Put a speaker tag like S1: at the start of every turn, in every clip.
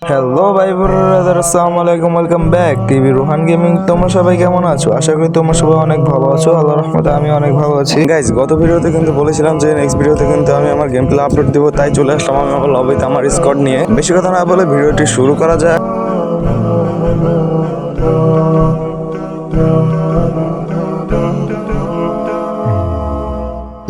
S1: Hello ভাই brother, আসসালামু আলাইকুম, welcome back TV Rohan gaming. তোমরা সবাই কেমন আছো? আশা করি তোমরা সবাই অনেক ভালো আছো। আল্লাহর রহমতে আমি অনেক ভালো আছি। গাইজ, গত ভিডিওতে কিন্তু বলেছিলাম যে নেক্সট ভিডিওতে কিন্তু আমি আমার গেম প্লে আপলোড দিব, তাই চলে আসলাম আমি আমার লবিতে আমার স্কোয়াড নিয়ে। বেশি কথা না বলে ভিডিওটি শুরু করা যায়।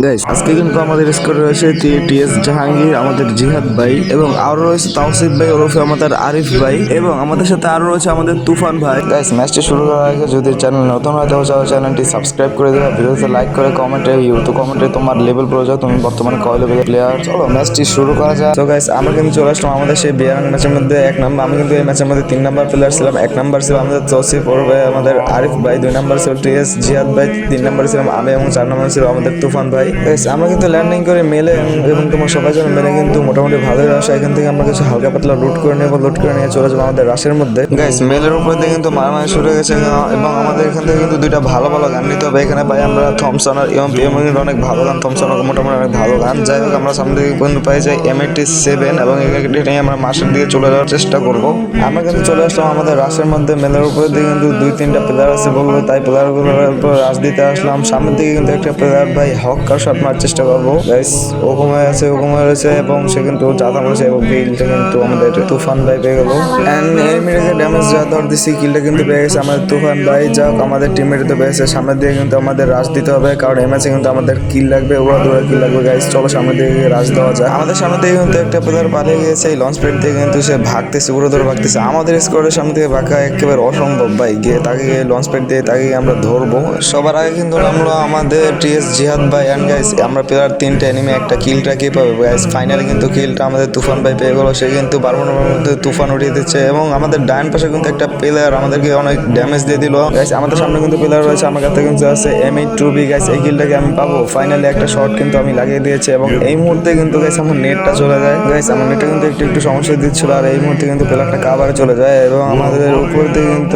S1: গাইস, আজকে কিন্তু আমাদের স্কোয়াডে রয়েছে টিএস জাহাঙ্গীর, আমাদের জিহাদ ভাই, এবং আরো রয়েছে তাওসিফ ভাই ওরফে আমাদের আরিফ ভাই, এবং আমাদের সাথে আরো রয়েছে আমাদের তুফান ভাই। গাইস, ম্যাচটি শুরু করার আগে যদি চ্যানেল নতুন হয় তাহলে চ্যানেলটি সাবস্ক্রাইব করে দেবে, ভিডিওতে লাইক করে কমেন্টে তোমার লেভেল প্রয়োজন, তুমি বর্তমানে কয় লেভেলের প্লেয়ার। চলো ম্যাচটি শুরু করা যায়। তো গাইস, আমরা কিন্তু চলে আসলাম আমাদের সেই বিয়ার ম্যাচের মধ্যে এক নাম্বার। আমি কিন্তু এই ম্যাচের মধ্যে 3 নাম্বার প্লেয়ার ছিলাম। 1 নাম্বার ছিল আমাদের তাওসিফ ওরফে আমাদের আরিফ ভাই, 2 নাম্বার ছিল টিএস জিহাদ ভাই, 3 নাম্বার ছিলাম আমি, এবং 4 নাম্বার ছিল আমাদের তুফান ভাই। গাইস, আমরা কিন্তু ল্যান্ডিং করে মেলে এবং তোমার সবাই যেন মেলে কিন্তু মোটামুটি ভালোই আসে। এখান থেকে আমরা কিছু হালকা পাতলা লুট করে নেবো, লুট করে নিয়ে চলে যাবো আমাদের রাশের মধ্যে। গাইস, মেলের উপর দিয়ে কিন্তু মারামারি শুরু হয়ে গেছে, এবং আমাদের এখান থেকে কিন্তু 2টা ভালো ভালো গান নিতে হবে। এখানে ভাই আমরা থমসন আর কিন্তু অনেক ভালো গান, থমসন মোটামুটি অনেক ভালো গান। যাই হোক, আমরা সামনে দিকে পর্যন্ত পাই যাই M87, এবং এটা নিয়ে আমরা মাসের দিকে চলে যাওয়ার চেষ্টা করবো। আমরা কিন্তু চলে আসলাম আমাদের রাশের মধ্যে। মেলের উপরে দিয়ে কিন্তু 2-3টা প্লেয়ার আছে বলবো, তাই প্লেয়ারগুলোর উপর রাশ দিতে আসলাম। সামনের দিকে কিন্তু একটা প্লেয়ার ভাই হকার শট মারার চেষ্টা করবো। গাইস, ও ঘুমায় রয়েছে এবং সে কিন্তু জাতা মারছে, এবং কিলটা কিন্তু আমাদের তুফান ভাই পেয়ে গেল। এন্ড এনিমিটাকে ড্যামেজ যা দর দিছি, কিলটা কিন্তু পেয়ে গেছে আমাদের তুফান ভাই। যাক, আমাদের টিমমেট তো পেয়েছে। সামনের দিকে কিন্তু আমাদের রাশ দিতে হবে, কারণ এই ম্যাচে কিন্তু আমাদের কিল লাগবে, ওরা দৌড়া কিল লাগবে। গাইস, চলো সামনের দিকে রাশ দেওয়া যায়। আমাদের সামনে থেকে কিন্তু একটা প্লেয়ার পালিয়ে গিয়েছে এই লঞ্চ প্যাড থেকে, কিন্তু সে ভাগতেছে, উড়ে ধরে ভাগতেছে। আমাদের স্কোয়াডের সামনে থেকে ভাগা একেবারে অসম্ভব ভাই। গিয়ে তাকে লঞ্চ প্যাড দিয়ে তাকে আমরা ধরবো। সবার আগে কিন্তু আমরা আমাদের টিএস জিহাদ ভাই। এন্ড গাইস, আমরা প্লেয়ার 3টা এনিমি, একটা কিলটা কে পাবে। গাইস, ফাইনালি কিন্তু কিলটা আমাদের তুফান ভাই পেয়ে গেল। সে কিন্তু 12 নম্বরের মধ্যে তুফান উঠিয়ে দিচ্ছে, এবং আমাদের ডান পাশে কিন্তু একটা প্লেয়ার আমাদেরকে অনেক ড্যামেজ দিয়ে দিল। গাইস, আমাদের সামনে কিন্তু প্লেয়ার রয়েছে, আমার কাছে কিন্তু আছে M82B। গাইস, এই কিলটাকে আমি পাবো। ফাইনালি একটা শট কিন্তু আমি লাগিয়ে দিয়েছি, এবং এই মুহূর্তে কিন্তু গাইস আমার নেটটা চলে যায়। গাইস, আমার নেটটা কিন্তু একটু সমস্যা দিচ্ছিল, আর এই মুহূর্তে কিন্তু প্লেয়ারটা কাভারে চলে যায়, এবং আমাদের উপর দিয়ে কিন্তু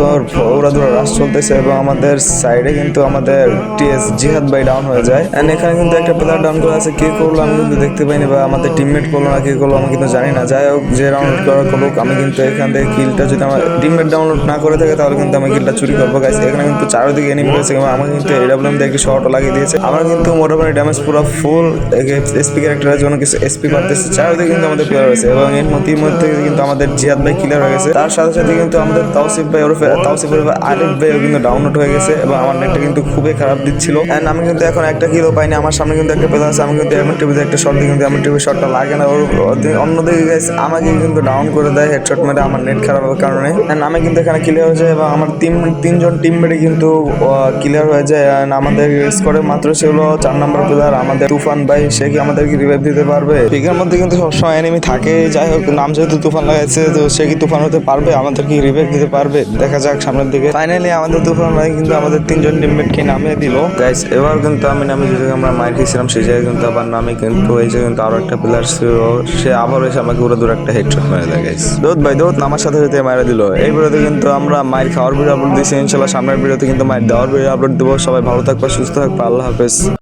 S1: ওরা দুটো রাশ চলতেছে, এবং আমাদের সাইডে কিন্তু আমাদের টিএস জিহাদ ভাই ডাউন হয়ে যায়। এন্ড এখানে কিন্তু একটা প্লেয়ার ডাউন করে আছে। কে করলো আমি কিন্তু দেখতে পাইনি, বা আমাদের টিমমেট করলো না কে করলো আমি কিন্তু জানি না। যাই হোক, যে ডাউনলোড করা করুক, আমি কিন্তু এখান থেকে কিলটা যদি আমার টিমমেট ডাউনলোড না করে থাকে তাহলে কিন্তু আমি কিলটা চুরি করবো। গাইস, এখানে কিন্তু চারিদিকে এনিমি রয়েছে, এবং আমার কিন্তু AWM দিয়ে একটু শর্টও লাগিয়ে দিয়েছে। আমার কিন্তু মোটামুটি ড্যামেজ পুরো ফুল। এসপি ক্যারেক্টারের জন্য কিছু এসপি পারতেছে। চারিদিকে কিন্তু আমাদের প্লেয়ার রয়েছে, এবং এর মধ্যে কিন্তু আমাদের জিহাদ ভাই ক্লিয়ার হয়ে গেছে। তার সাথে সাথে কিন্তু আমাদের তাওসিফ ভাই ওরফে আরিফ ভাইও কিন্তু ডাউনলোড হয়ে গেছে, এবং আমার নেটটা কিন্তু খুবই খারাপ দিচ্ছিল। এন্ড আমি কিন্তু এখন একটা কিলও পাইনি। আমার সামনে কিন্তু একটা প্লেয়ার আছে, আমি কিন্তু এমন টিভিতে একটা শট দিই, কিন্তু এমন টিভির শটটা লাগে না। ওর অন্যদিকে গাইস আমাকে কিন্তু ডাউন করে দেয় হেডশট মেরে, আমার নেট খারাপ হওয়ার কারণে। এন্ড আমি কিন্তু এখানে ক্লিয়ার হয়ে যায়, এবং আমার তিনজন টিমমেটই কিন্তু ক্লিয়ার হয়ে যায়। এন্ড আমাদের স্কোরে মাত্র ছিল 4 নম্বর প্লেয়ার আমাদের তুফান ভাই। সে কি আমাদেরকে রিভাইভ দিতে পারবে? পিকের মধ্যে কিন্তু সবসময় এনিমি থাকে। যাই হোক, নাম যেহেতু তুফান লাগাইছে, তো সে কি তুফান হতে পারবে? আমাদেরকে রিভাইভ দিতে পারবে? দেখা যাক সামনের দিকে। ফাইনালি আমাদের তুফান ভাই কিন্তু আমাদের 3জন টিমমেটকে নামিয়ে দিল। গাইস, এবার কিন্তু আমি যে জায়গায় আমরা মার খেয়েছিলাম সেই জায়গায় কিন্তু আবার নামে কিন্তু এই যে কিন্তু আরো একটা প্লেয়ার ছিল, সে আবার এসে আমাকে পুরো দূর একটা হেডশট মেরে দেয়। গাইস, দৌদ আমার সাথে সাথে মারা দিল। এই ভিডিওতে কিন্তু আমরা মার খাওয়ার ভিডিও আপলোড দিয়েছি। ইনশাল্লাহ সামনের ভিডিওতে কিন্তু মার দেওয়ার ভিডিও আপলোড দেবো। সবাই ভালো থাকবে, সুস্থ থাকবে, আল্লাহ হাফেজ।